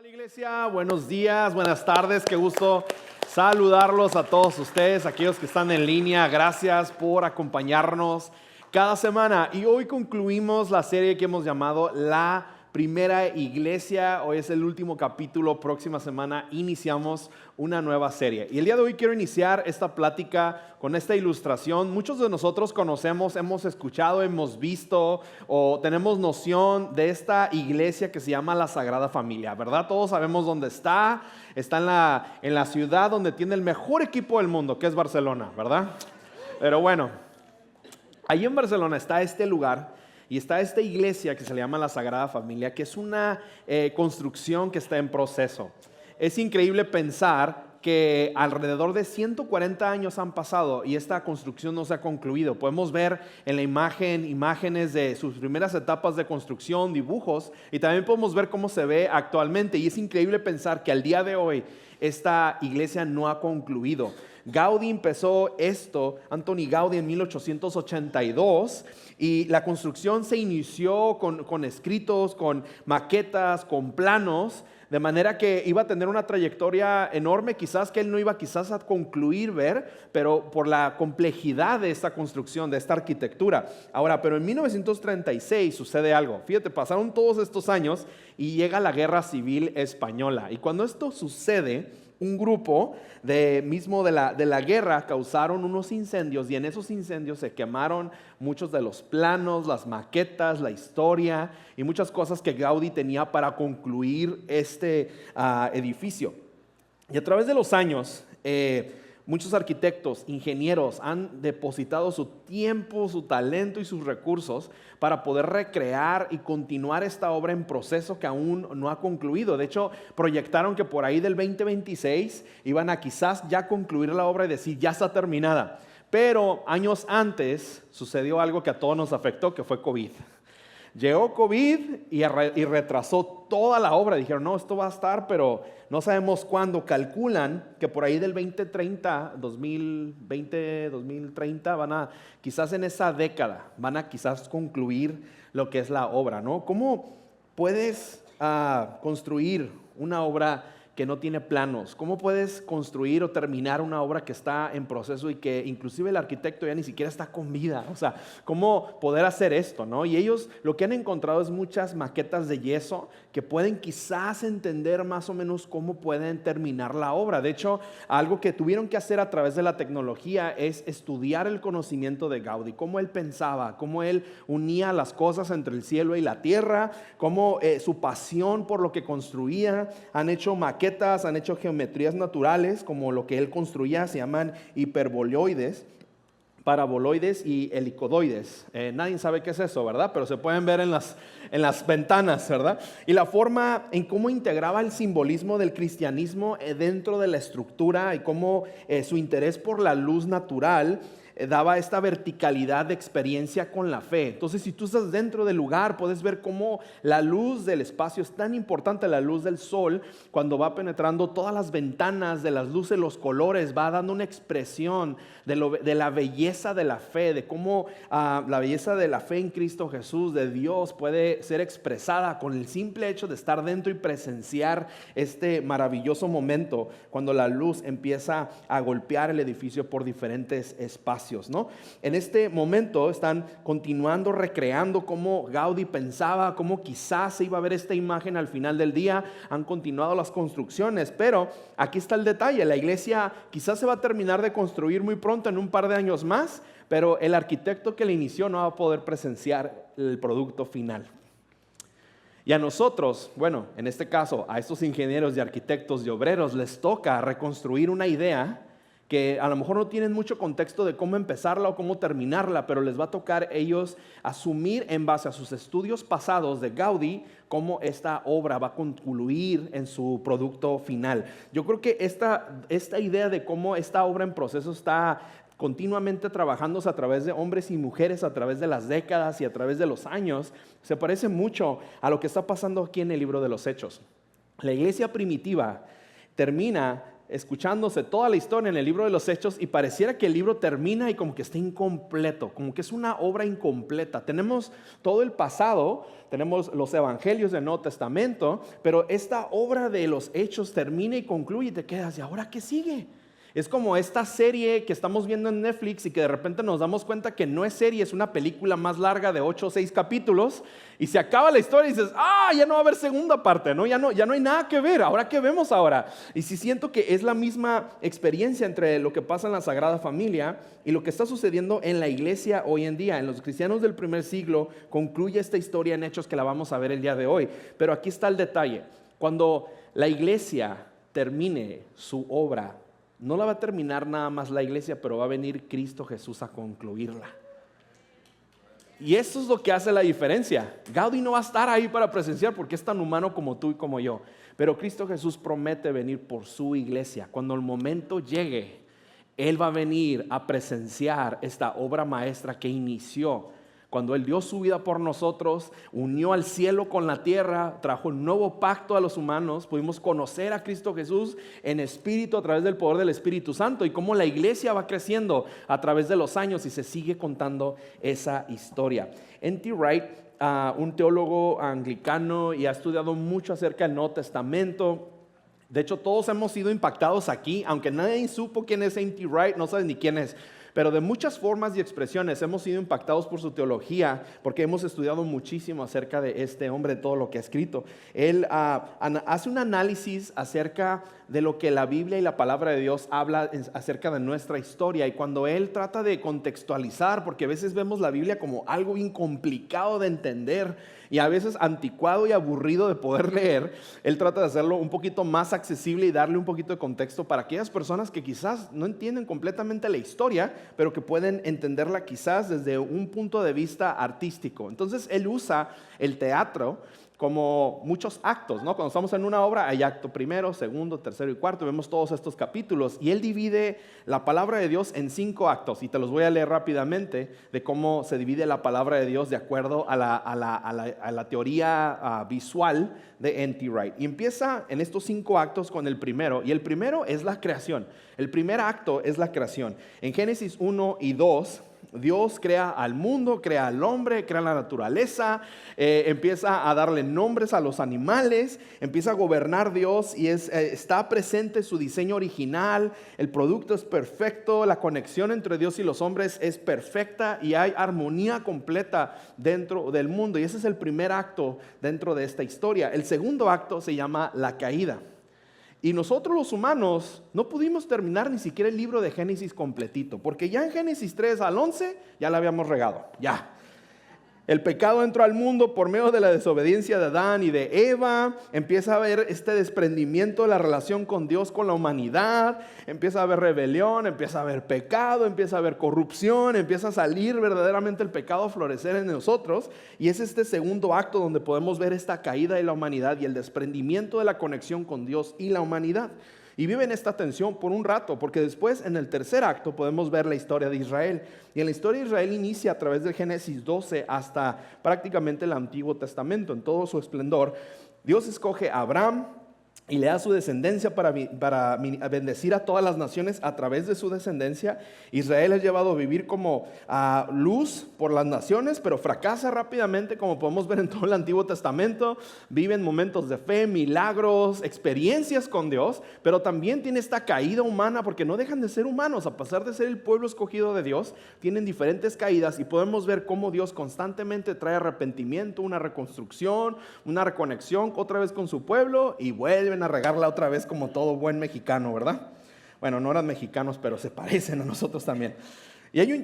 Hola iglesia, buenos días, buenas tardes, qué gusto saludarlos a todos ustedes, aquellos que están en línea, gracias por acompañarnos cada semana. Y hoy concluimos la serie que hemos llamado La Primera Iglesia. Hoy es el último capítulo, próxima semana iniciamos una nueva serie. Y el día de hoy quiero iniciar esta plática con esta ilustración. Muchos de nosotros conocemos, hemos escuchado, hemos visto o tenemos noción de esta iglesia que se llama la Sagrada Familia, ¿verdad? Todos sabemos dónde está. Está en la ciudad donde tiene el mejor equipo del mundo, que es Barcelona, ¿verdad? Pero bueno, ahí en Barcelona está este lugar. Y está esta iglesia que se le llama la Sagrada Familia, que es una construcción que está en proceso. Es increíble pensar que alrededor de 140 años han pasado y esta construcción no se ha concluido. Podemos ver en la imágenes de sus primeras etapas de construcción, dibujos, y también podemos ver cómo se ve actualmente. Y es increíble pensar que al día de hoy esta iglesia no ha concluido. Gaudí empezó esto, Antoni Gaudí, en 1882, y la construcción se inició con escritos, con maquetas, con planos, de manera que iba a tener una trayectoria enorme, quizás que él no iba quizás a concluir ver, pero por la complejidad de esta construcción, de esta arquitectura. Ahora, pero en 1936 sucede algo. Fíjate, pasaron todos estos años y llega la Guerra Civil Española. Y cuando esto sucede, un grupo de la guerra causaron unos incendios y en esos incendios se quemaron muchos de los planos, las maquetas, la historia y muchas cosas que Gaudí tenía para concluir este edificio. Y a través de los años, muchos arquitectos, ingenieros han depositado su tiempo, su talento y sus recursos para poder recrear y continuar esta obra en proceso que aún no ha concluido. De hecho, proyectaron que por ahí del 2026 iban a quizás ya concluir la obra y decir ya está terminada. Pero años antes sucedió algo que a todos nos afectó, que fue COVID. Llegó COVID y retrasó toda la obra. Dijeron, no, esto va a estar, pero no sabemos cuándo. Calculan que por ahí del 2030, quizás en esa década, van a quizás concluir lo que es la obra, ¿no? ¿Cómo puedes construir una obra que no tiene planos? ¿Cómo puedes construir o terminar una obra que está en proceso y que inclusive el arquitecto ya ni siquiera está con vida? O sea, ¿cómo poder hacer esto, no? Y ellos lo que han encontrado es muchas maquetas de yeso que pueden quizás entender más o menos cómo pueden terminar la obra. De hecho, algo que tuvieron que hacer a través de la tecnología es estudiar el conocimiento de Gaudí, cómo él pensaba, cómo él unía las cosas entre el cielo y la tierra, cómo su pasión por lo que construía. Han hecho maquetas, han hecho geometrías naturales, como lo que él construía, se llaman hiperboloides, paraboloides y helicoides. Nadie sabe qué es eso, ¿verdad? Pero se pueden ver en las ventanas, ¿verdad? Y la forma en cómo integraba el simbolismo del cristianismo dentro de la estructura y cómo su interés por la luz natural daba esta verticalidad de experiencia con la fe. Entonces, si tú estás dentro del lugar, puedes ver cómo la luz del espacio es tan importante, la luz del sol, cuando va penetrando todas las ventanas de las luces, los colores, va dando una expresión de la belleza de la fe, de cómo la belleza de la fe en Cristo Jesús, de Dios, puede ser expresada con el simple hecho de estar dentro y presenciar este maravilloso momento cuando la luz empieza a golpear el edificio por diferentes espacios, ¿no? En este momento están continuando recreando cómo Gaudí pensaba, cómo quizás se iba a ver esta imagen al final del día. Han continuado las construcciones, pero aquí está el detalle: la iglesia quizás se va a terminar de construir muy pronto, en un par de años más, pero el arquitecto que la inició no va a poder presenciar el producto final. Y a nosotros, bueno, en este caso, a estos ingenieros y arquitectos y obreros les toca reconstruir una idea que a lo mejor no tienen mucho contexto de cómo empezarla o cómo terminarla, pero les va a tocar ellos asumir en base a sus estudios pasados de Gaudí cómo esta obra va a concluir en su producto final. Yo creo que esta idea de cómo esta obra en proceso está continuamente trabajándose a través de hombres y mujeres, a través de las décadas y a través de los años, se parece mucho a lo que está pasando aquí en el libro de los Hechos. La iglesia primitiva termina escuchándose toda la historia en el libro de los Hechos y pareciera que el libro termina y como que está incompleto, como que es una obra incompleta. Tenemos todo el pasado, tenemos los evangelios del Nuevo Testamento, pero esta obra de los Hechos termina y concluye y te quedas, ¿y ahora qué sigue? Es como esta serie que estamos viendo en Netflix y que de repente nos damos cuenta que no es serie, es una película más larga de 8 o 6 capítulos y se acaba la historia y dices, ya no va a haber segunda parte, ¿no? Ya no hay nada que ver, ¿ahora qué vemos ahora? Y sí siento que es la misma experiencia entre lo que pasa en la Sagrada Familia y lo que está sucediendo en la iglesia hoy en día. En los cristianos del primer siglo concluye esta historia en Hechos que la vamos a ver el día de hoy. Pero aquí está el detalle, cuando la iglesia termine su obra, no la va a terminar nada más la iglesia, pero va a venir Cristo Jesús a concluirla. Y eso es lo que hace la diferencia. Gaudí no va a estar ahí para presenciar porque es tan humano como tú y como yo. Pero Cristo Jesús promete venir por su iglesia. Cuando el momento llegue, Él va a venir a presenciar esta obra maestra que inició cuando Él dio su vida por nosotros, unió al cielo con la tierra, trajo un nuevo pacto a los humanos, pudimos conocer a Cristo Jesús en espíritu a través del poder del Espíritu Santo y cómo la iglesia va creciendo a través de los años y se sigue contando esa historia. N.T. Wright, un teólogo anglicano y ha estudiado mucho acerca del Nuevo Testamento. De hecho, todos hemos sido impactados aquí, aunque nadie supo quién es N.T. Wright, no sabes ni quién es. Pero de muchas formas y expresiones hemos sido impactados por su teología porque hemos estudiado muchísimo acerca de este hombre, todo lo que ha escrito. Él hace un análisis acerca de lo que la Biblia y la palabra de Dios habla acerca de nuestra historia. Y cuando él trata de contextualizar, porque a veces vemos la Biblia como algo incomplicado de entender y a veces anticuado y aburrido de poder leer, él trata de hacerlo un poquito más accesible y darle un poquito de contexto para aquellas personas que quizás no entienden completamente la historia, pero que pueden entenderla quizás desde un punto de vista artístico. Entonces él usa el teatro como muchos actos, ¿no? Cuando estamos en una obra hay acto primero, segundo, tercero y cuarto, vemos todos estos capítulos y él divide la palabra de Dios en 5 actos y te los voy a leer rápidamente de cómo se divide la palabra de Dios de acuerdo a la teoría visual de N.T. Wright. Y empieza en estos 5 actos con el primero y el primero es la creación. El primer acto es la creación. En Génesis 1 y 2 Dios crea al mundo, crea al hombre, crea la naturaleza, empieza a darle nombres a los animales, empieza a gobernar Dios y está presente su diseño original, el producto es perfecto, la conexión entre Dios y los hombres es perfecta y hay armonía completa dentro del mundo. Y ese es el primer acto dentro de esta historia. El segundo acto se llama la caída. Y nosotros los humanos no pudimos terminar ni siquiera el libro de Génesis completito, porque ya en Génesis 3 al 11 ya la habíamos regado, ya. El pecado entró al mundo por medio de la desobediencia de Adán y de Eva. Empieza a haber este desprendimiento de la relación con Dios, con la humanidad. Empieza a haber rebelión, empieza a haber pecado, empieza a haber corrupción. Empieza a salir verdaderamente el pecado a florecer en nosotros. Y es este segundo acto donde podemos ver esta caída de la humanidad y el desprendimiento de la conexión con Dios y la humanidad. Y viven esta tensión por un rato, porque después en el tercer acto podemos ver la historia de Israel. Y en la historia de Israel inicia a través de Génesis 12 hasta prácticamente el Antiguo Testamento, en todo su esplendor. Dios escoge a Abraham y le da su descendencia para bendecir a todas las naciones a través de su descendencia. Israel es llevado a vivir como luz por las naciones, pero fracasa rápidamente, como podemos ver en todo el Antiguo Testamento. Viven momentos de fe, milagros, experiencias con Dios, pero también tiene esta caída humana porque no dejan de ser humanos. A pesar de ser el pueblo escogido de Dios, tienen diferentes caídas y podemos ver cómo Dios constantemente trae arrepentimiento, una reconstrucción, una reconexión otra vez con su pueblo y vuelven a regarla otra vez como todo buen mexicano, ¿verdad? Bueno, no eran mexicanos, pero se parecen a nosotros también.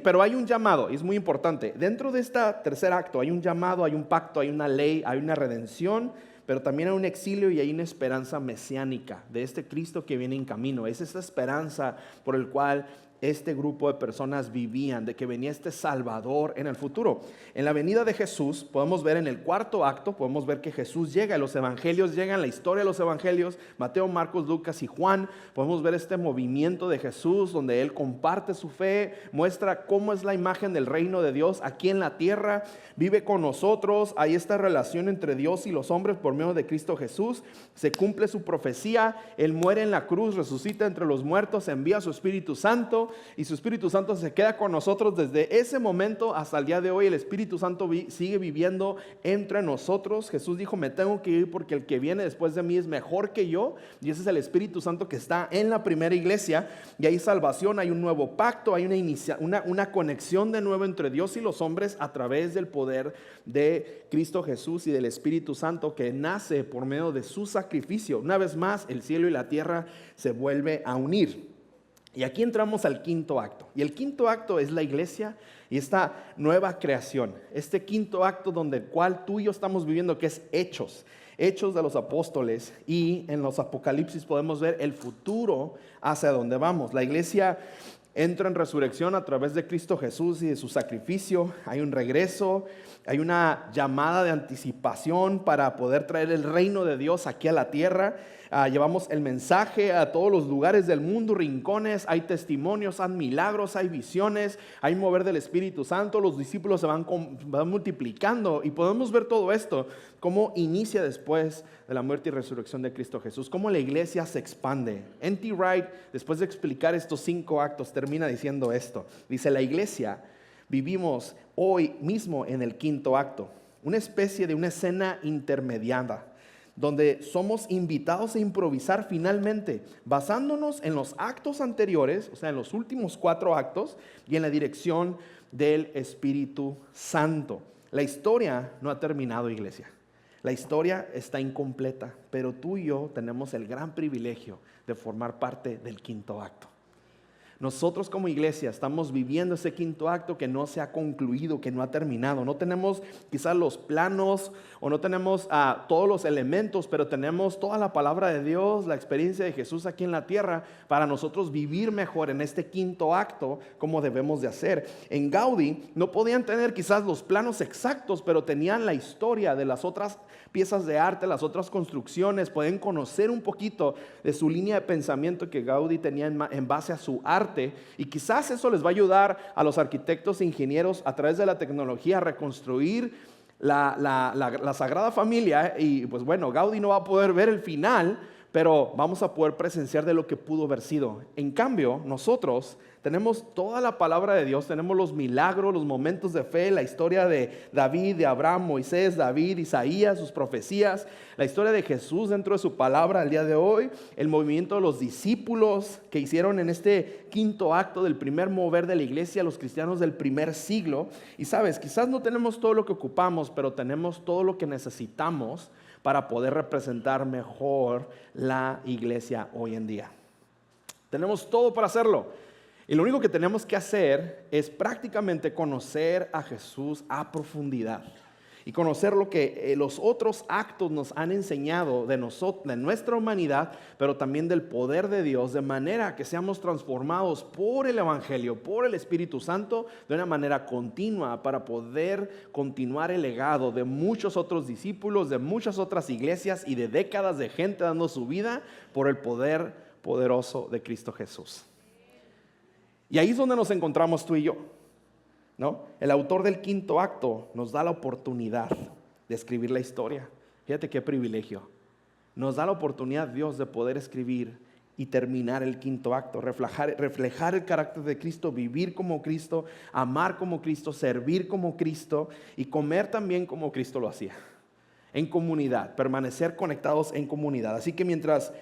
Pero hay un llamado, y es muy importante. Dentro de este tercer acto hay un llamado, hay un pacto, hay una ley, hay una redención, pero también hay un exilio y hay una esperanza mesiánica de este Cristo que viene en camino. Es esta esperanza por el cual este grupo de personas vivían, de que venía este Salvador en el futuro. En la venida de Jesús podemos ver en el cuarto acto, podemos ver que Jesús llega, los evangelios llegan, la historia de los evangelios, Mateo, Marcos, Lucas y Juan, podemos ver este movimiento de Jesús donde Él comparte su fe, muestra cómo es la imagen del reino de Dios aquí en la tierra, vive con nosotros, hay esta relación entre Dios y los hombres por medio de Cristo Jesús, se cumple su profecía, Él muere en la cruz, resucita entre los muertos, envía a su Espíritu Santo, y su Espíritu Santo se queda con nosotros desde ese momento hasta el día de hoy. El Espíritu Santo sigue viviendo entre nosotros. Jesús dijo, me tengo que ir porque el que viene después de mí es mejor que yo, y ese es el Espíritu Santo que está en la primera iglesia, y hay salvación, hay un nuevo pacto, hay una conexión de nuevo entre Dios y los hombres a través del poder de Cristo Jesús y del Espíritu Santo que nace por medio de su sacrificio. Una vez más, el cielo y la tierra se vuelve a unir. Y aquí entramos al quinto acto. Y el quinto acto es la iglesia y esta nueva creación. Este quinto acto donde el cual tú y yo estamos viviendo, que es Hechos de los apóstoles. Y en los Apocalipsis podemos ver el futuro hacia donde vamos. La iglesia entra en resurrección a través de Cristo Jesús y de su sacrificio. Hay un regreso, hay una llamada de anticipación para poder traer el reino de Dios aquí a la tierra. Llevamos el mensaje a todos los lugares del mundo, rincones, hay testimonios, hay milagros, hay visiones, hay mover del Espíritu Santo, los discípulos se van multiplicando y podemos ver todo esto, cómo inicia después de la muerte y resurrección de Cristo Jesús, cómo la iglesia se expande. N.T. Wright, después de explicar estos 5 actos, termina diciendo esto, dice, la iglesia vivimos hoy mismo en el quinto acto, una especie de una escena intermediada, donde somos invitados a improvisar finalmente, basándonos en los actos anteriores, o sea, en los últimos 4 actos, y en la dirección del Espíritu Santo. La historia no ha terminado, iglesia. La historia está incompleta, pero tú y yo tenemos el gran privilegio de formar parte del quinto acto. Nosotros como iglesia estamos viviendo ese quinto acto que no se ha concluido, que no ha terminado. No tenemos quizás los planos o no tenemos todos los elementos, pero tenemos toda la palabra de Dios, la experiencia de Jesús aquí en la tierra para nosotros vivir mejor en este quinto acto como debemos de hacer. En Gaudí no podían tener quizás los planos exactos, pero tenían la historia de las otras piezas de arte, las otras construcciones, pueden conocer un poquito de su línea de pensamiento que Gaudí tenía en base a su arte, y quizás eso les va a ayudar a los arquitectos e ingenieros a través de la tecnología a reconstruir la Sagrada Familia. Y pues bueno, Gaudí no va a poder ver el final, pero vamos a poder presenciar de lo que pudo haber sido. En cambio, nosotros tenemos toda la palabra de Dios, tenemos los milagros, los momentos de fe, la historia de David, de Abraham, Moisés, David, Isaías, sus profecías, la historia de Jesús dentro de su palabra al día de hoy, el movimiento de los discípulos que hicieron en este quinto acto del primer mover de la iglesia, los cristianos del primer siglo. Y sabes, quizás no tenemos todo lo que ocupamos, pero tenemos todo lo que necesitamos para poder representar mejor la iglesia hoy en día. Tenemos todo para hacerlo. Y lo único que tenemos que hacer es prácticamente conocer a Jesús a profundidad y conocer lo que los otros actos nos han enseñado de nuestra humanidad, pero también del poder de Dios, de manera que seamos transformados por el Evangelio, por el Espíritu Santo, de una manera continua para poder continuar el legado de muchos otros discípulos, de muchas otras iglesias y de décadas de gente dando su vida por el poder poderoso de Cristo Jesús. Y ahí es donde nos encontramos tú y yo, ¿no? El autor del quinto acto nos da la oportunidad de escribir la historia. Fíjate qué privilegio. Nos da la oportunidad Dios de poder escribir y terminar el quinto acto, reflejar el carácter de Cristo, vivir como Cristo, amar como Cristo, servir como Cristo y comer también como Cristo lo hacía. En comunidad, permanecer conectados en comunidad. Así que mientras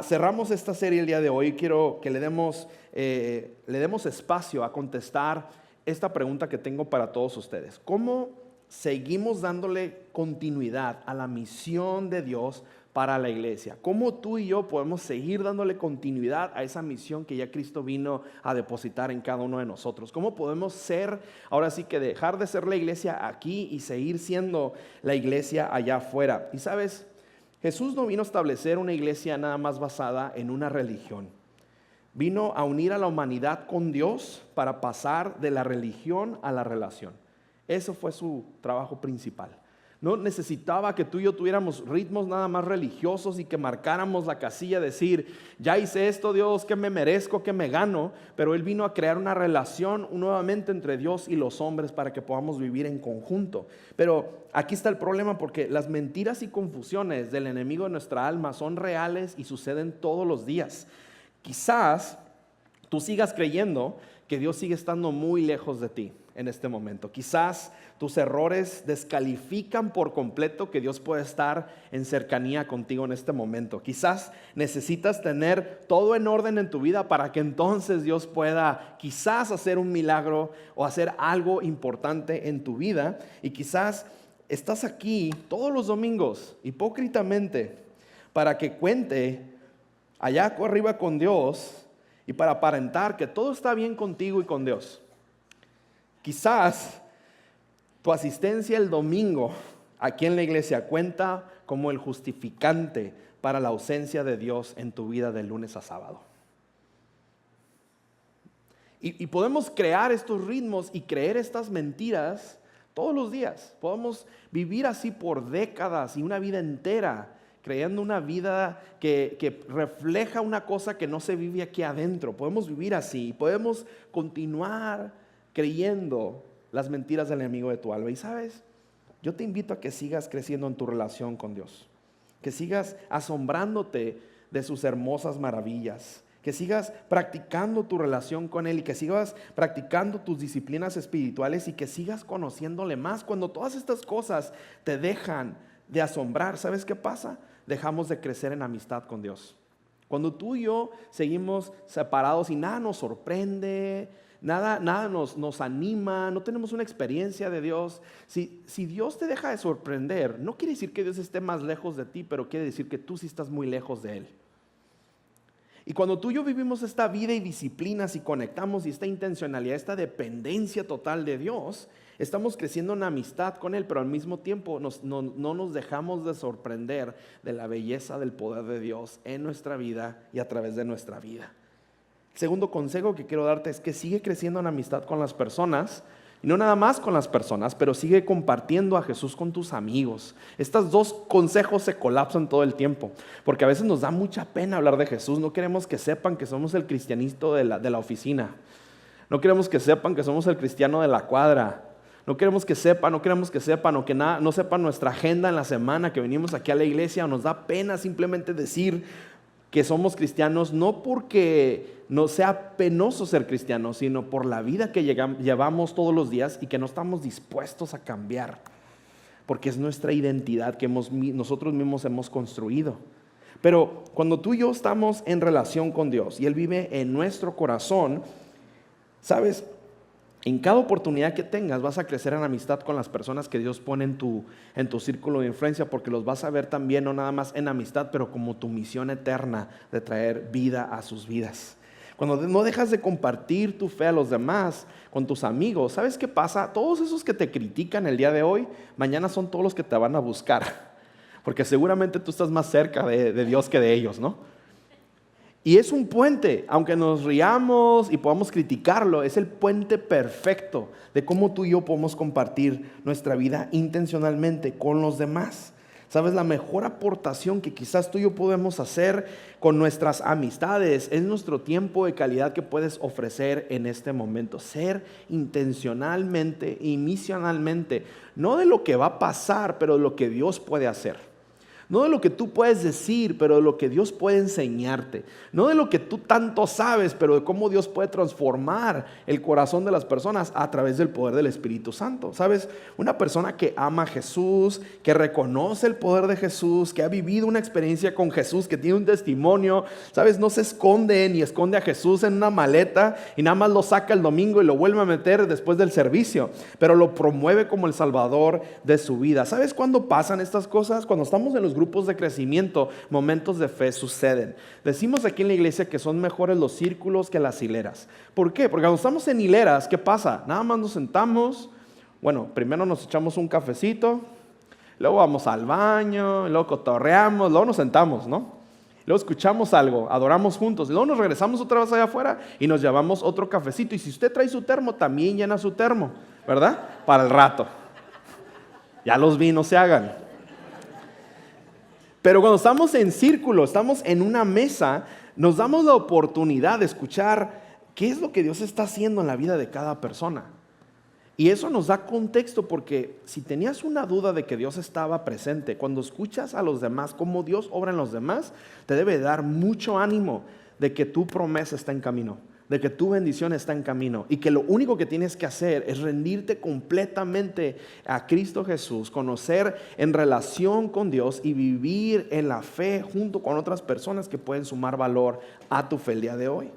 cerramos esta serie el día de hoy, quiero que le demos espacio a contestar esta pregunta que tengo para todos ustedes. ¿Cómo seguimos dándole continuidad a la misión de Dios para la iglesia? ¿Cómo tú y yo podemos seguir dándole continuidad a esa misión que ya Cristo vino a depositar en cada uno de nosotros? ¿Cómo podemos ser, ahora sí que dejar de ser la iglesia aquí y seguir siendo la iglesia allá afuera? Y sabes, Jesús no vino a establecer una iglesia nada más basada en una religión. Vino a unir a la humanidad con Dios para pasar de la religión a la relación. Eso fue su trabajo principal. No necesitaba que tú y yo tuviéramos ritmos nada más religiosos y que marcáramos la casilla, decir, ya hice esto, Dios, que me merezco, que me gano. Pero Él vino a crear una relación nuevamente entre Dios y los hombres para que podamos vivir en conjunto. Pero aquí está el problema, porque las mentiras y confusiones del enemigo de nuestra alma son reales y suceden todos los días. Quizás tú sigas creyendo que Dios sigue estando muy lejos de ti en este momento. Quizás tus errores descalifican por completo que Dios puede estar en cercanía contigo en este momento. Quizás necesitas tener todo en orden en tu vida para que entonces Dios pueda quizás hacer un milagro o hacer algo importante en tu vida. Y quizás estás aquí todos los domingos hipócritamente para que cuente allá arriba con Dios y para aparentar que todo está bien contigo y con Dios. Quizás tu asistencia el domingo aquí en la iglesia cuenta como el justificante para la ausencia de Dios en tu vida de lunes a sábado. Y podemos crear estos ritmos y creer estas mentiras todos los días. Podemos vivir así por décadas y una vida entera, creyendo una vida que refleja una cosa que no se vive aquí adentro. Podemos vivir así, podemos continuar creyendo las mentiras del enemigo de tu alma. Y sabes, yo te invito a que sigas creciendo en tu relación con Dios, que sigas asombrándote de sus hermosas maravillas, que sigas practicando tu relación con Él y que sigas practicando tus disciplinas espirituales y que sigas conociéndole más. Cuando todas estas cosas te dejan de asombrar, ¿sabes qué pasa? Dejamos de crecer en amistad con Dios. Cuando tú y yo seguimos separados y nada nos sorprende, nada nos anima, no tenemos una experiencia de Dios. Si Dios te deja de sorprender, no quiere decir que Dios esté más lejos de ti, pero quiere decir que tú sí estás muy lejos de Él. Y cuando tú y yo vivimos esta vida y disciplinas y conectamos y esta intencionalidad, esta dependencia total de Dios, estamos creciendo en amistad con Él, pero al mismo tiempo no nos dejamos de sorprender de la belleza del poder de Dios en nuestra vida y a través de nuestra vida. El segundo consejo que quiero darte es que sigue creciendo en amistad con las personas, y no nada más con las personas, pero sigue compartiendo a Jesús con tus amigos. Estos dos consejos se colapsan todo el tiempo, porque a veces nos da mucha pena hablar de Jesús. No queremos que sepan que somos el cristianito de la oficina. No queremos que sepan que somos el cristiano de la cuadra. No queremos que sepan, o que no sepan nuestra agenda en la semana que venimos aquí a la iglesia. Nos da pena simplemente decir que somos cristianos, no porque no sea penoso ser cristianos, sino por la vida que llevamos todos los días y que no estamos dispuestos a cambiar, porque es nuestra identidad que nosotros mismos hemos construido. Pero cuando tú y yo estamos en relación con Dios y Él vive en nuestro corazón, ¿sabes? En cada oportunidad que tengas vas a crecer en amistad con las personas que Dios pone en tu círculo de influencia, porque los vas a ver también no nada más en amistad, pero como tu misión eterna de traer vida a sus vidas. Cuando no dejas de compartir tu fe a los demás, con tus amigos, ¿sabes qué pasa? Todos esos que te critican el día de hoy, mañana son todos los que te van a buscar, porque seguramente tú estás más cerca de Dios que de ellos, ¿no? Y es un puente, aunque nos riamos y podamos criticarlo, es el puente perfecto de cómo tú y yo podemos compartir nuestra vida intencionalmente con los demás. ¿Sabes? La mejor aportación que quizás tú y yo podemos hacer con nuestras amistades es nuestro tiempo de calidad que puedes ofrecer en este momento. Ser intencionalmente y misionalmente, no de lo que va a pasar, pero de lo que Dios puede hacer. No de lo que tú puedes decir, pero de lo que Dios puede enseñarte. No de lo que tú tanto sabes, pero de cómo Dios puede transformar el corazón de las personas a través del poder del Espíritu Santo. ¿Sabes? Una persona que ama a Jesús, que reconoce el poder de Jesús, que ha vivido una experiencia con Jesús, que tiene un testimonio, ¿sabes? No se esconde ni esconde a Jesús en una maleta y nada más lo saca el domingo y lo vuelve a meter después del servicio, pero lo promueve como el Salvador de su vida. ¿Sabes cuándo pasan estas cosas? Cuando estamos en los grupos de crecimiento, momentos de fe suceden. Decimos aquí en la iglesia que son mejores los círculos que las hileras. ¿Por qué? Porque cuando estamos en hileras, ¿qué pasa? Nada más nos sentamos, bueno, primero nos echamos un cafecito, luego vamos al baño, luego cotorreamos, luego nos sentamos, ¿no? luego escuchamos algo, adoramos juntos, y luego nos regresamos otra vez allá afuera y nos llevamos otro cafecito. Y si usted trae su termo, también llena su termo, ¿verdad? Para el rato. Ya los vi, no se hagan. Pero cuando estamos en círculo, estamos en una mesa, nos damos la oportunidad de escuchar qué es lo que Dios está haciendo en la vida de cada persona. Y eso nos da contexto, porque si tenías una duda de que Dios estaba presente, cuando escuchas a los demás, cómo Dios obra en los demás, te debe dar mucho ánimo de que tu promesa está en camino, de que tu bendición está en camino, y que lo único que tienes que hacer es rendirte completamente a Cristo Jesús, conocer en relación con Dios y vivir en la fe junto con otras personas que pueden sumar valor a tu fe el día de hoy.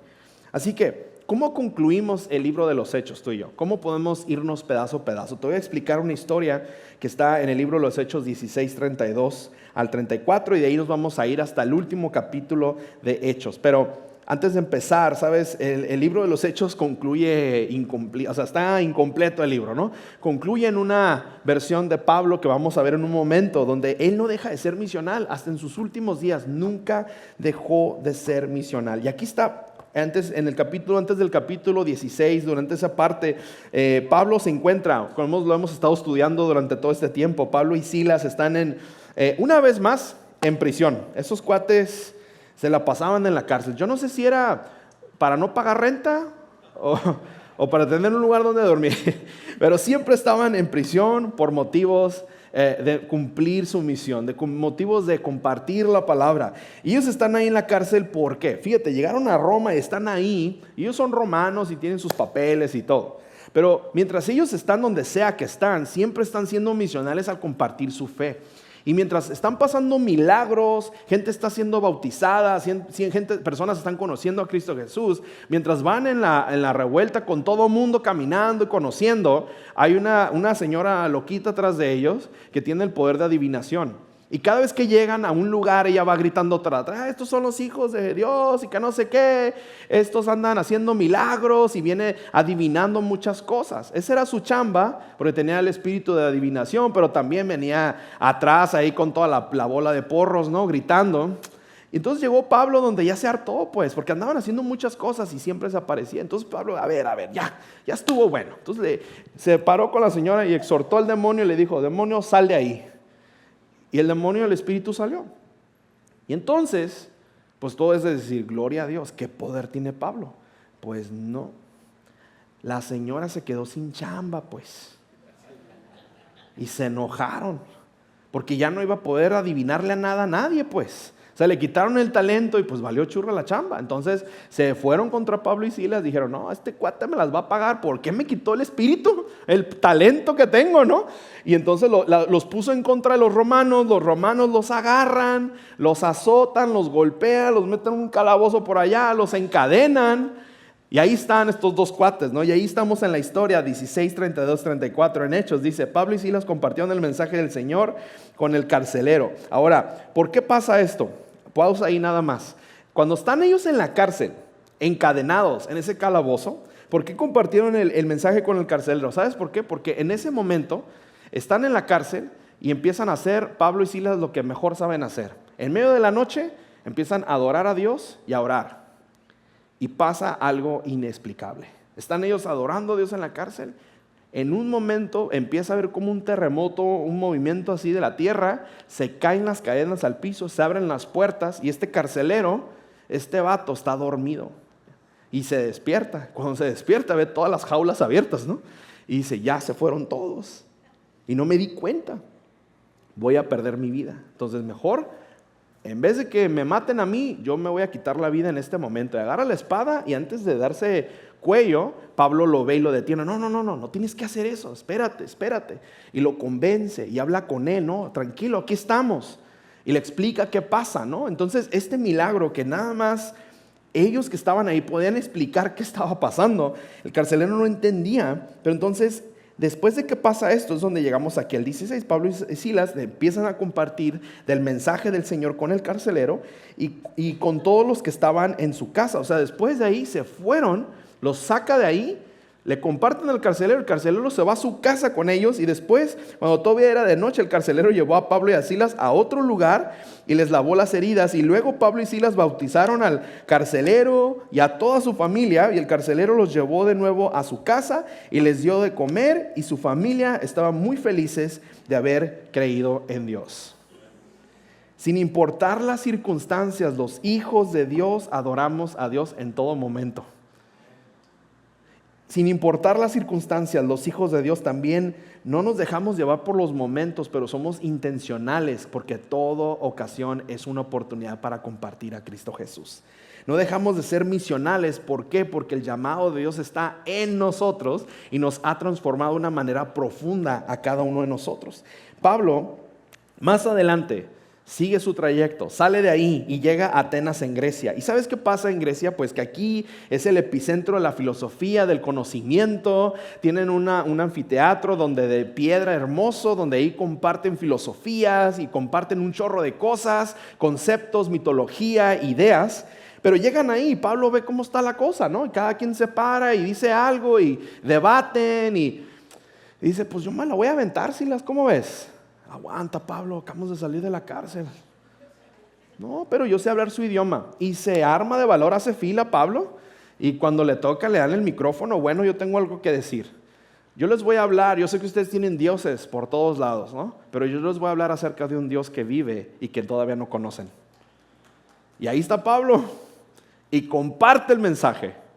Así que, ¿cómo concluimos el libro de los Hechos, tú y yo? ¿Cómo podemos irnos pedazo a pedazo? Te voy a explicar una historia que está en el libro de los Hechos 16, 32 al 34, y de ahí nos vamos a ir hasta el último capítulo de Hechos. Pero antes de empezar, ¿sabes? El libro de los Hechos concluye incompleto, o sea, está incompleto el libro, ¿no? Concluye en una versión de Pablo que vamos a ver en un momento, donde él no deja de ser misional. Hasta en sus últimos días nunca dejó de ser misional. Y aquí está. Antes del capítulo 16, durante esa parte, Pablo se encuentra, como lo hemos estado estudiando durante todo este tiempo, Pablo y Silas están una vez más en prisión. Esos cuates se la pasaban en la cárcel. Yo no sé si era para no pagar renta o para tener un lugar donde dormir, pero siempre estaban en prisión por motivos de cumplir su misión, motivos de compartir la palabra. Y ellos están ahí en la cárcel, ¿por qué? Fíjate, llegaron a Roma y están ahí, y ellos son romanos y tienen sus papeles y todo. Pero mientras ellos están donde sea que están, siempre están siendo misionales al compartir su fe. Y mientras están pasando milagros, gente está siendo bautizada, personas están conociendo a Cristo Jesús, mientras van en la revuelta con todo mundo caminando y conociendo, hay una señora loquita atrás de ellos que tiene el poder de adivinación. Y cada vez que llegan a un lugar, ella va gritando atrás, estos son los hijos de Dios y que no sé qué, estos andan haciendo milagros, y viene adivinando muchas cosas. Esa era su chamba, porque tenía el espíritu de adivinación, pero también venía atrás ahí con toda la bola de porros, ¿no? Gritando. Y entonces llegó Pablo, donde ya se hartó, pues, porque andaban haciendo muchas cosas y siempre se aparecía. Entonces Pablo, a ver, ya estuvo bueno. Entonces se paró con la señora y exhortó al demonio y le dijo, demonio, sal de ahí. Y el demonio del espíritu salió. Y entonces, pues todo es de decir, gloria a Dios, ¿qué poder tiene Pablo? Pues no. La señora se quedó sin chamba, pues. Y se enojaron, porque ya no iba a poder adivinarle a nada a nadie, pues. O sea, le quitaron el talento y pues valió churra la chamba. Entonces se fueron contra Pablo y Silas, dijeron, no, este cuate me las va a pagar. ¿Por qué me quitó el espíritu? El talento que tengo, ¿no? Y entonces los puso en contra de los romanos los agarran, los azotan, los golpean, los meten en un calabozo por allá, los encadenan. Y ahí están estos dos cuates, ¿no? Y ahí estamos en la historia 16, 32, 34 en Hechos. Dice, Pablo y Silas compartieron el mensaje del Señor con el carcelero. Ahora, ¿por qué pasa esto? Pausa ahí nada más. Cuando están ellos en la cárcel, encadenados en ese calabozo, ¿por qué compartieron el mensaje con el carcelero? ¿Sabes por qué? Porque en ese momento están en la cárcel y empiezan a hacer Pablo y Silas lo que mejor saben hacer. En medio de la noche empiezan a adorar a Dios y a orar. Y pasa algo inexplicable. Están ellos adorando a Dios en la cárcel. En un momento empieza a haber como un terremoto, un movimiento así de la tierra, se caen las cadenas al piso, se abren las puertas y este carcelero, este vato está dormido y se despierta. Cuando se despierta ve todas las jaulas abiertas, ¿no? Y dice, ya se fueron todos y no me di cuenta, voy a perder mi vida. Entonces mejor, en vez de que me maten a mí, yo me voy a quitar la vida en este momento. Y agarra la espada y antes de darse cuello, Pablo lo ve y lo detiene. No tienes que hacer eso, espérate. Y lo convence y habla con él, ¿no? Tranquilo, aquí estamos. Y le explica qué pasa, ¿no? Entonces, este milagro que nada más ellos que estaban ahí podían explicar qué estaba pasando, el carcelero no entendía, pero entonces, después de que pasa esto, es donde llegamos aquí al 16. Pablo y Silas empiezan a compartir del mensaje del Señor con el carcelero y con todos los que estaban en su casa. O sea, después de ahí se fueron, los saca de ahí, Le comparten al carcelero, el carcelero se va a su casa con ellos y después, cuando todavía era de noche, el carcelero llevó a Pablo y a Silas a otro lugar y les lavó las heridas. Y luego Pablo y Silas bautizaron al carcelero y a toda su familia, y el carcelero los llevó de nuevo a su casa y les dio de comer, y su familia estaban muy felices de haber creído en Dios. Sin importar las circunstancias, los hijos de Dios adoramos a Dios en todo momento. Sin importar las circunstancias, los hijos de Dios también no nos dejamos llevar por los momentos, pero somos intencionales porque toda ocasión es una oportunidad para compartir a Cristo Jesús. No dejamos de ser misionales. ¿Por qué? Porque el llamado de Dios está en nosotros y nos ha transformado de una manera profunda a cada uno de nosotros. Pablo, más adelante, sigue su trayecto, sale de ahí y llega a Atenas en Grecia. ¿Y sabes qué pasa en Grecia? Pues que aquí es el epicentro de la filosofía, del conocimiento. Tienen un anfiteatro de piedra hermoso, donde ahí comparten filosofías y comparten un chorro de cosas, conceptos, mitología, ideas. Pero llegan ahí y Pablo ve cómo está la cosa, ¿no? Y cada quien se para y dice algo y debaten y dice, pues yo me la voy a aventar, Silas, ¿cómo ves? Aguanta, Pablo, acabamos de salir de la cárcel. No, pero yo sé hablar su idioma. Y se arma de valor, hace fila Pablo, y cuando le toca le dan el micrófono. Bueno, yo tengo algo que decir. Yo les voy a hablar, yo sé que ustedes tienen dioses por todos lados, ¿no? Pero yo les voy a hablar acerca de un Dios que vive y que todavía no conocen. Y ahí está Pablo, y comparte el mensaje.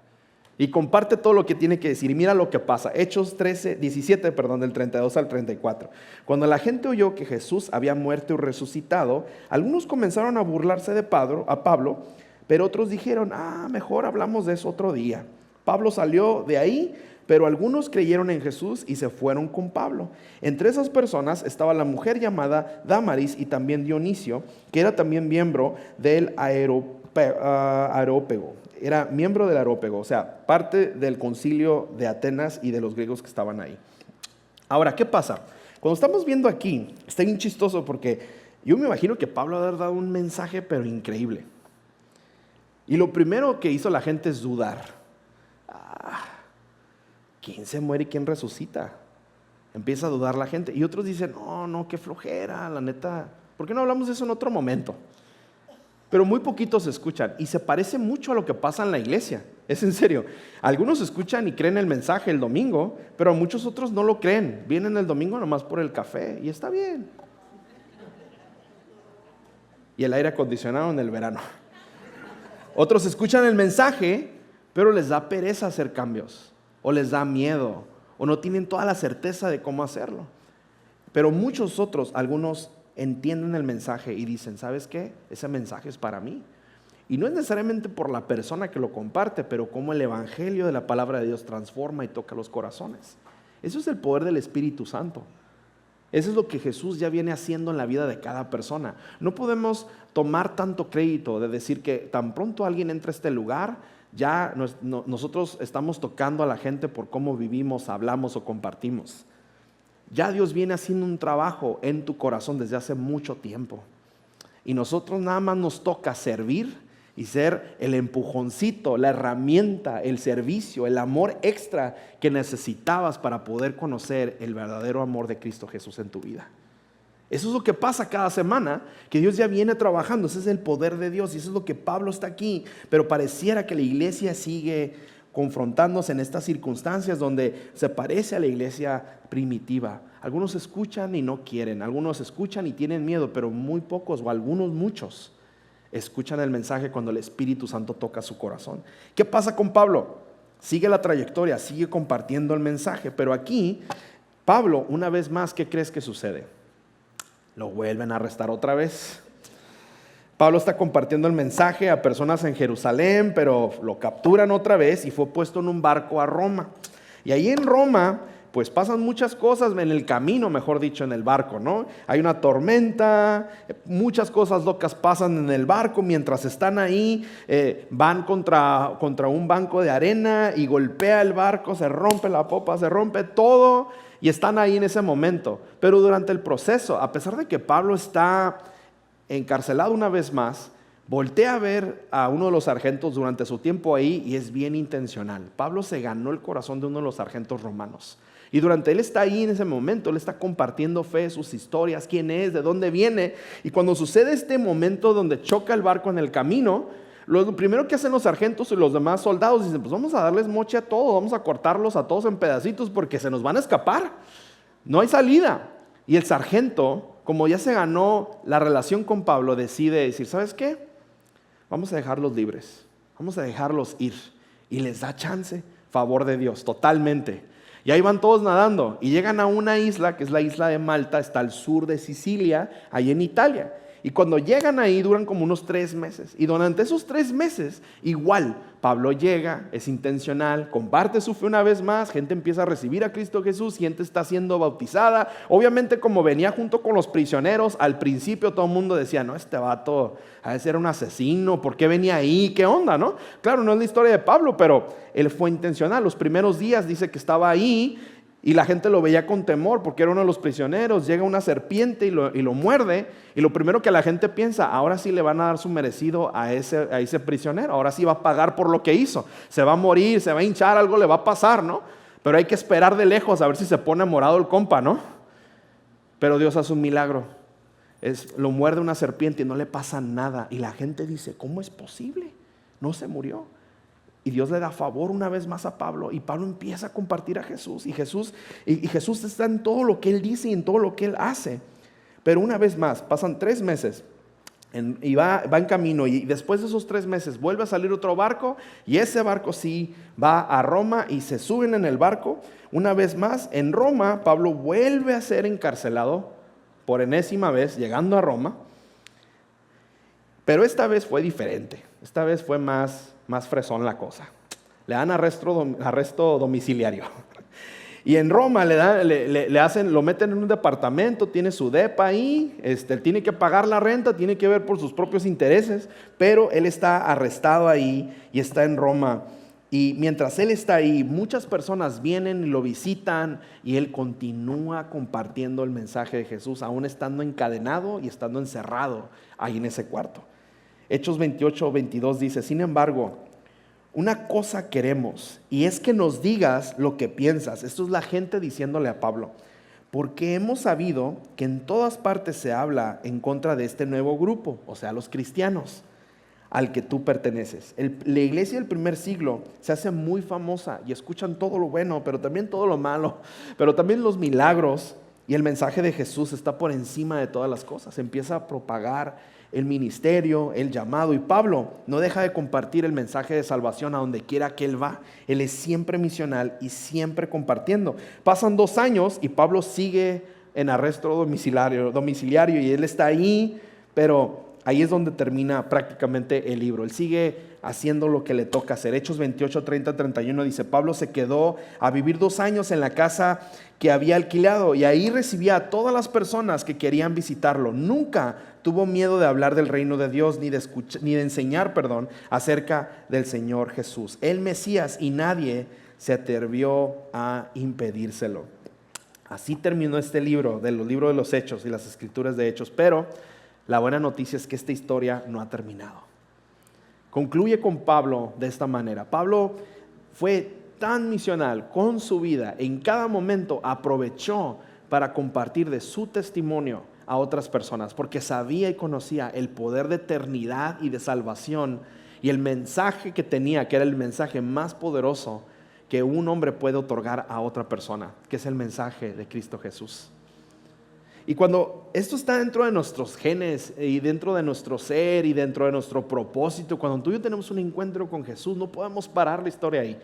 Y comparte todo lo que tiene que decir. Y mira lo que pasa. Hechos 17, del 32 al 34. Cuando la gente oyó que Jesús había muerto y resucitado, algunos comenzaron a burlarse de Pablo, pero otros dijeron, mejor hablamos de eso otro día. Pablo salió de ahí, pero algunos creyeron en Jesús y se fueron con Pablo. Entre esas personas estaba la mujer llamada Dámaris y también Dionisio, que era también miembro del Areópago. Era miembro del Areópago, o sea, parte del concilio de Atenas y de los griegos que estaban ahí. Ahora, ¿qué pasa? Cuando estamos viendo aquí, está bien chistoso porque yo me imagino que Pablo ha dado un mensaje, pero increíble. Y lo primero que hizo la gente es dudar. ¿Quién se muere y quién resucita? Empieza a dudar la gente. Y otros dicen, no, qué flojera, la neta. ¿Por qué no hablamos de eso en otro momento? Pero muy poquitos escuchan y se parece mucho a lo que pasa en la iglesia. Es en serio. Algunos escuchan y creen el mensaje el domingo, pero muchos otros no lo creen. Vienen el domingo nomás por el café y está bien. Y el aire acondicionado en el verano. Otros escuchan el mensaje, pero les da pereza hacer cambios, o les da miedo, o no tienen toda la certeza de cómo hacerlo. Pero muchos otros, algunos entienden el mensaje y dicen, ¿sabes qué? Ese mensaje es para mí. Y no es necesariamente por la persona que lo comparte, pero cómo el evangelio de la palabra de Dios transforma y toca los corazones. Eso es el poder del Espíritu Santo. Eso es lo que Jesús ya viene haciendo en la vida de cada persona. No podemos tomar tanto crédito de decir que tan pronto alguien entra a este lugar, ya nosotros estamos tocando a la gente por cómo vivimos, hablamos o compartimos. Ya Dios viene haciendo un trabajo en tu corazón desde hace mucho tiempo. Y nosotros nada más nos toca servir y ser el empujoncito, la herramienta, el servicio, el amor extra que necesitabas para poder conocer el verdadero amor de Cristo Jesús en tu vida. Eso es lo que pasa cada semana, que Dios ya viene trabajando. Ese es el poder de Dios y eso es lo que Pablo está aquí. Pero pareciera que la iglesia sigue confrontándose en estas circunstancias donde se parece a la iglesia primitiva. Algunos escuchan y no quieren, algunos escuchan y tienen miedo, pero muy pocos o algunos muchos escuchan el mensaje cuando el Espíritu Santo toca su corazón. ¿Qué pasa con Pablo? Sigue la trayectoria, sigue compartiendo el mensaje, pero aquí Pablo, una vez más, ¿qué crees que sucede? Lo vuelven a arrestar otra vez. Pablo está compartiendo el mensaje a personas en Jerusalén, pero lo capturan otra vez y fue puesto en un barco a Roma. Y ahí en Roma, pues pasan muchas cosas en el camino, mejor dicho, en el barco, ¿no? Hay una tormenta, muchas cosas locas pasan en el barco. Mientras están ahí, van contra un banco de arena y golpea el barco, se rompe la popa, se rompe todo y están ahí en ese momento. Pero durante el proceso, a pesar de que Pablo está encarcelado una vez más, Voltea a ver a uno de los sargentos durante su tiempo ahí y es bien intencional. Pablo se ganó el corazón de uno de los sargentos romanos. Y durante él está ahí en ese momento, él está compartiendo fe, sus historias, quién es, de dónde viene. Y cuando sucede este momento donde choca el barco en el camino, lo primero que hacen los sargentos y los demás soldados dicen, pues vamos a darles moche a todos, vamos a cortarlos a todos en pedacitos porque se nos van a escapar. No hay salida. Y el sargento, como ya se ganó la relación con Pablo, decide decir, ¿sabes qué? Vamos a dejarlos libres, vamos a dejarlos ir. Y les da chance, favor de Dios, totalmente. Y ahí van todos nadando y llegan a una isla, que es la isla de Malta, está al sur de Sicilia, ahí en Italia. Y cuando llegan ahí duran como unos 3 meses. Y durante esos 3 meses, igual, Pablo llega, es intencional, comparte su fe una vez más, gente empieza a recibir a Cristo Jesús, gente está siendo bautizada. Obviamente como venía junto con los prisioneros, al principio todo el mundo decía, no, este vato ha de ser un asesino, ¿por qué venía ahí? ¿Qué onda, no? Claro, no es la historia de Pablo, pero él fue intencional. Los primeros días dice que estaba ahí y la gente lo veía con temor porque era uno de los prisioneros. Llega una serpiente y lo muerde. Y lo primero que la gente piensa, ahora sí le van a dar su merecido a ese prisionero. Ahora sí va a pagar por lo que hizo. Se va a morir, se va a hinchar, algo le va a pasar, ¿no? Pero hay que esperar de lejos a ver si se pone morado el compa, ¿no? Pero Dios hace un milagro. Lo muerde una serpiente y no le pasa nada. Y la gente dice, ¿cómo es posible? No se murió. Y Dios le da favor una vez más a Pablo y Pablo empieza a compartir a Jesús y Jesús está en todo lo que él dice y en todo lo que él hace. Pero una vez más, pasan 3 meses y va en camino y después de esos 3 meses vuelve a salir otro barco y ese barco sí va a Roma y se suben en el barco. Una vez más en Roma, Pablo vuelve a ser encarcelado por enésima vez llegando a Roma. Pero esta vez fue diferente, esta vez fue más fresón la cosa. Le dan arresto domiciliario. Y en Roma lo meten en un departamento, tiene su depa ahí, él tiene que pagar la renta, tiene que ver por sus propios intereses, pero él está arrestado ahí y está en Roma. Y mientras él está ahí, muchas personas vienen y lo visitan y él continúa compartiendo el mensaje de Jesús, aún estando encadenado y estando encerrado ahí en ese cuarto. Hechos 28-22 dice, sin embargo, una cosa queremos y es que nos digas lo que piensas. Esto es la gente diciéndole a Pablo, porque hemos sabido que en todas partes se habla en contra de este nuevo grupo, o sea, los cristianos, al que tú perteneces. La iglesia del primer siglo se hace muy famosa y escuchan todo lo bueno, pero también todo lo malo, pero también los milagros, y el mensaje de Jesús está por encima de todas las cosas. Empieza a propagar el ministerio, el llamado, y Pablo no deja de compartir el mensaje de salvación a donde quiera que él va. Él es siempre misional y siempre compartiendo. Pasan 2 años y Pablo sigue en arresto domiciliario y él está ahí, pero ahí es donde termina prácticamente el libro. Él sigue haciendo lo que le toca hacer. Hechos 28, 30, 31 dice, Pablo se quedó a vivir 2 años en la casa que había alquilado y ahí recibía a todas las personas que querían visitarlo. Nunca tuvo miedo de hablar del reino de Dios ni de enseñar acerca del Señor Jesús, el Mesías, y nadie se atrevió a impedírselo. Así terminó este libro, de los libros de los Hechos y las escrituras de Hechos, pero la buena noticia es que esta historia no ha terminado. Concluye con Pablo de esta manera. Pablo fue tan misional con su vida, en cada momento aprovechó para compartir de su testimonio a otras personas, porque sabía y conocía el poder de eternidad y de salvación y el mensaje que tenía, que era el mensaje más poderoso que un hombre puede otorgar a otra persona, que es el mensaje de Cristo Jesús. Y cuando esto está dentro de nuestros genes y dentro de nuestro ser y dentro de nuestro propósito, cuando tú y yo tenemos un encuentro con Jesús, no podemos parar la historia ahí.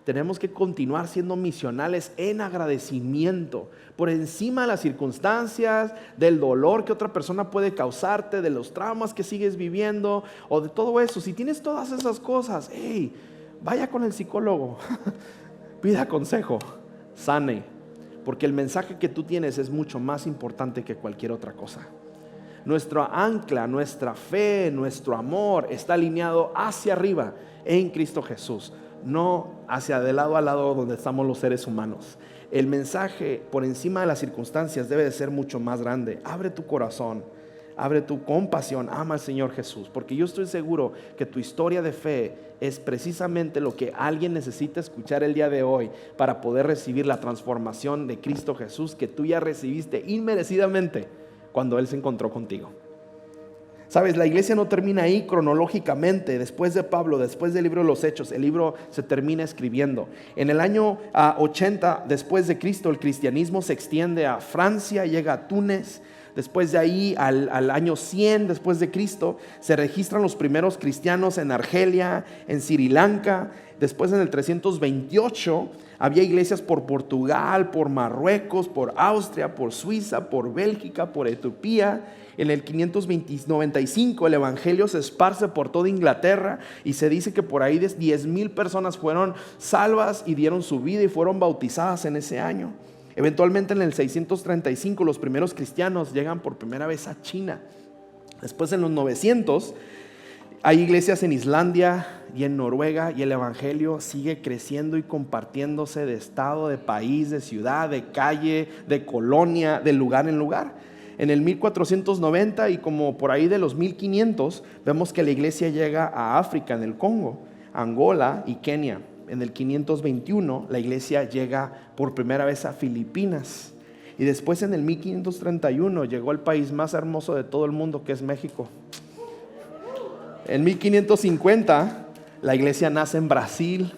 Tenemos que continuar siendo misionales en agradecimiento por encima de las circunstancias, del dolor que otra persona puede causarte, de los traumas que sigues viviendo o de todo eso. Si tienes todas esas cosas, hey, vaya con el psicólogo, pida consejo, sane, porque el mensaje que tú tienes es mucho más importante que cualquier otra cosa. Nuestra ancla, nuestra fe, nuestro amor está alineado hacia arriba en Cristo Jesús, no hacia de lado a lado donde estamos los seres humanos. El mensaje por encima de las circunstancias debe de ser mucho más grande. Abre tu corazón, abre tu compasión, ama al Señor Jesús, porque yo estoy seguro que tu historia de fe es precisamente lo que alguien necesita escuchar el día de hoy para poder recibir la transformación de Cristo Jesús que tú ya recibiste inmerecidamente cuando Él se encontró contigo. Sabes, la iglesia no termina ahí cronológicamente. Después de Pablo, después del libro de los Hechos, el libro se termina escribiendo. En el año 80 después de Cristo, el cristianismo se extiende a Francia, llega a Túnez. Después de ahí, al año 100 después de Cristo, se registran los primeros cristianos en Argelia, en Sri Lanka. Después, en el 328, había iglesias por Portugal, por Marruecos, por Austria, por Suiza, por Bélgica, por Etiopía. En el 595 el evangelio se esparce por toda Inglaterra y se dice que por ahí 10,000 personas fueron salvas y dieron su vida y fueron bautizadas en ese año. Eventualmente en el 635 los primeros cristianos llegan por primera vez a China. Después en los 900 hay iglesias en Islandia y en Noruega y el evangelio sigue creciendo y compartiéndose de estado, de país, de ciudad, de calle, de colonia, de lugar en lugar. En el 1490 y como por ahí de los 1500 vemos que la iglesia llega a África, en el Congo, Angola y Kenia. En el 521 la iglesia llega por primera vez a Filipinas. Y después en el 1531 llegó al país más hermoso de todo el mundo, que es México. En 1550 la iglesia nace en Brasil.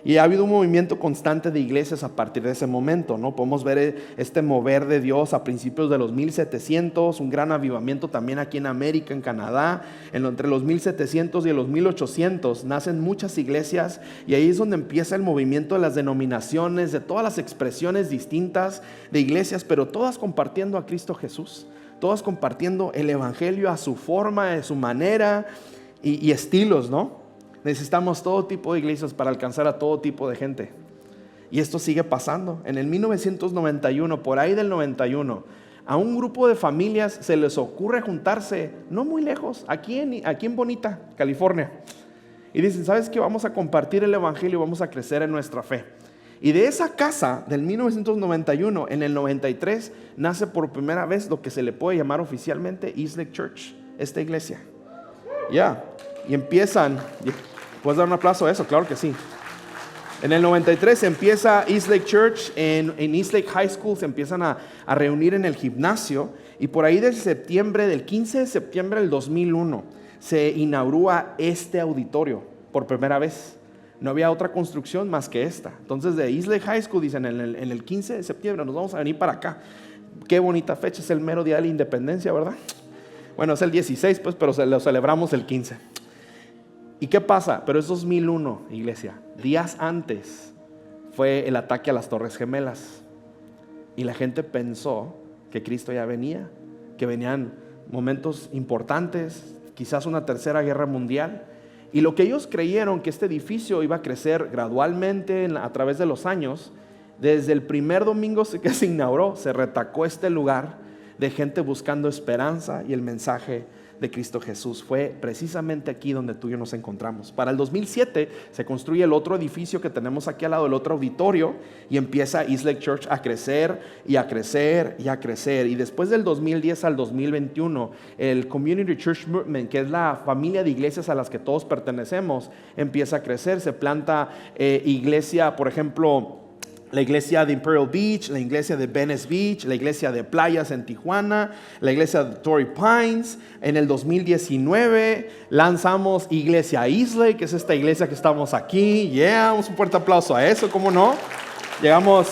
Y ha habido un movimiento constante de iglesias a partir de ese momento, ¿no? Podemos ver este mover de Dios a principios de los 1700, un gran avivamiento también aquí en América, en Canadá. Entre los 1700 y los 1800 nacen muchas iglesias y ahí es donde empieza el movimiento de las denominaciones, de todas las expresiones distintas de iglesias, pero todas compartiendo a Cristo Jesús, todas compartiendo el evangelio a su forma, a su manera y estilos, ¿no? Necesitamos todo tipo de iglesias para alcanzar a todo tipo de gente. Y esto sigue pasando. En el 1991, por ahí del 91, a un grupo de familias se les ocurre juntarse, no muy lejos, aquí en Bonita, California. Y dicen, ¿sabes qué? Vamos a compartir el evangelio y vamos a crecer en nuestra fe. Y de esa casa del 1991, en el 93, nace por primera vez lo que se le puede llamar oficialmente East Lake Church, esta iglesia. Y empiezan... ¿Puedes dar un aplauso a eso? Claro que sí. En el 93 empieza East Lake Church, en East Lake High School se empiezan a reunir en el gimnasio y por ahí del 15 de septiembre del 2001 se inaugura este auditorio por primera vez. No había otra construcción más que esta. Entonces de East Lake High School dicen en el 15 de septiembre nos vamos a venir para acá. Qué bonita fecha, es el mero día de la independencia, ¿verdad? Bueno, es el 16 pues, pero lo celebramos el 15. ¿Y qué pasa? Pero es 2001, iglesia. Días antes fue el ataque a las Torres Gemelas. Y la gente pensó que Cristo ya venía, que venían momentos importantes, quizás una tercera guerra mundial. Y lo que ellos creyeron que este edificio iba a crecer gradualmente a través de los años, desde el primer domingo que se inauguró, se retacó este lugar de gente buscando esperanza y el mensaje de Cristo Jesús. Fue precisamente aquí donde tú y yo nos encontramos. Para el 2007 se construye el otro edificio que tenemos aquí al lado, el otro auditorio, y empieza East Lake Church a crecer y a crecer y a crecer. Y después del 2010 al 2021, el Community Church Movement, que es la familia de iglesias a las que todos pertenecemos, empieza a crecer. Se planta iglesia, por ejemplo, la iglesia de Imperial Beach, la iglesia de Venice Beach, la iglesia de Playas en Tijuana, la iglesia de Torrey Pines. En el 2019 lanzamos Iglesia Isla, que es esta iglesia que estamos aquí. Un fuerte aplauso a eso, ¿cómo no? Llegamos,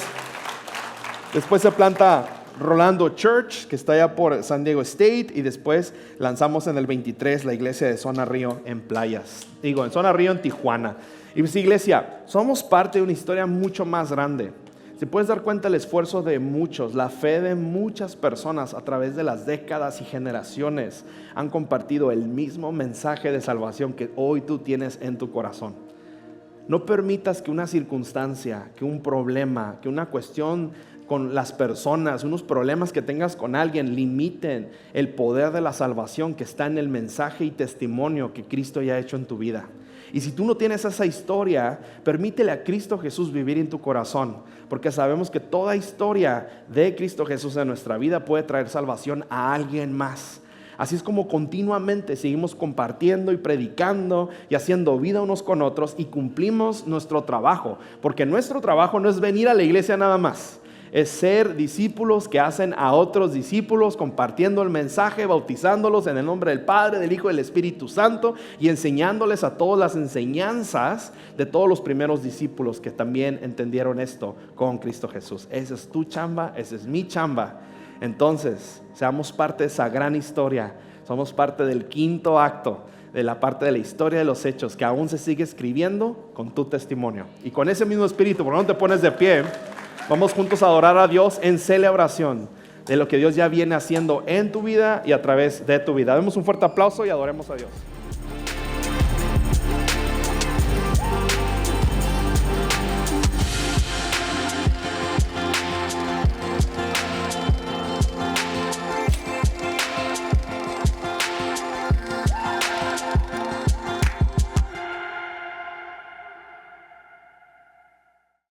después se planta Rolando Church, que está allá por San Diego State, y después lanzamos en el 23 la iglesia de Zona Río en Playas. En Zona Río en Tijuana. Y pues, iglesia, somos parte de una historia mucho más grande. Si puedes dar cuenta el esfuerzo de muchos, la fe de muchas personas a través de las décadas y generaciones han compartido el mismo mensaje de salvación que hoy tú tienes en tu corazón. No permitas que una circunstancia, que un problema, que una cuestión con las personas, unos problemas que tengas con alguien limiten el poder de la salvación que está en el mensaje y testimonio que Cristo ya ha hecho en tu vida. Y si tú no tienes esa historia, permítele a Cristo Jesús vivir en tu corazón, porque sabemos que toda historia de Cristo Jesús en nuestra vida puede traer salvación a alguien más. Así es como continuamente seguimos compartiendo y predicando y haciendo vida unos con otros y cumplimos nuestro trabajo, porque nuestro trabajo no es venir a la iglesia nada más. Es ser discípulos que hacen a otros discípulos, compartiendo el mensaje, bautizándolos en el nombre del Padre, del Hijo y del Espíritu Santo y enseñándoles a todas las enseñanzas de todos los primeros discípulos que también entendieron esto con Cristo Jesús. Esa es tu chamba, esa es mi chamba. Entonces, seamos parte de esa gran historia. Somos parte del quinto acto, de la parte de la historia de los hechos que aún se sigue escribiendo con tu testimonio. Y con ese mismo espíritu, ¿por qué no te pones de pie? Vamos juntos a adorar a Dios en celebración de lo que Dios ya viene haciendo en tu vida y a través de tu vida. Demos un fuerte aplauso y adoremos a Dios.